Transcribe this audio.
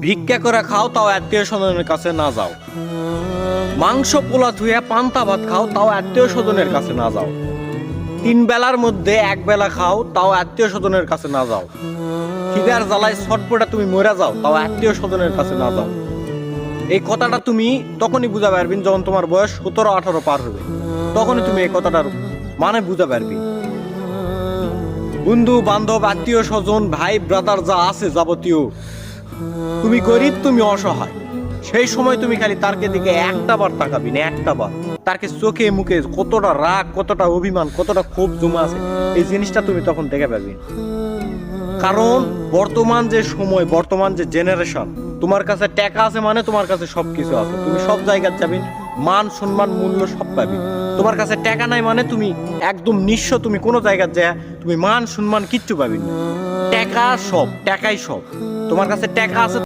ভিক্ষা করে খাও তাও আত্মীয় স্বজনের কাছে না যাও। মাংস পোলা ধুয়ে পান্তা ভাত খাও তাও আত্মীয় স্বজনের কাছে না যাও। 3 বেলার মধ্যে 1 বেলা খাও তাও আত্মীয় স্বজনের কাছে না যাও। খিদার জ্বালায় ছটপটা তুমি মরে যাও তাও আত্মীয় স্বজনের কাছে না যাও। এই কথাটা তুমি তখনই বুঝা পারবি যখন তোমার বয়স 17-18 পার হবে। তখনই তুমি এই কথাটার মানে বুঝা পারবি। বন্ধু বান্ধব আত্মীয় স্বজন ভাই ব্রাদার যা আছে যাবতীয়, তুমি গরিব তুমি অসহায়, সেই সময় তুমি খালি তারকে দিকে একটা বার তাকাবি না, একটা বার তারকে চোখে মুখে কতটা রাগ কতটা অভিমান কতটা ক্ষোভ জমা আছে এই জিনিসটা তুমি তখন দেখে পাবি। কারণ বর্তমান যে সময় বর্তমান যে জেনারেশন, তোমার কাছে টাকা আছে মানে তোমার কাছে সবকিছু আছে, তুমি সব জায়গায় যাবি, মান সম্মান মূল্য সব পাবি। তোমার কাছে টাকা নাই মানে তুমি একদম নিঃস্ব, তুমি কোনো জায়গায় যায় তুমি মান সম্মান কিচ্ছু পাবি না। টাকা সব, টাকাই সব। তোমার কাছে টাকা আছে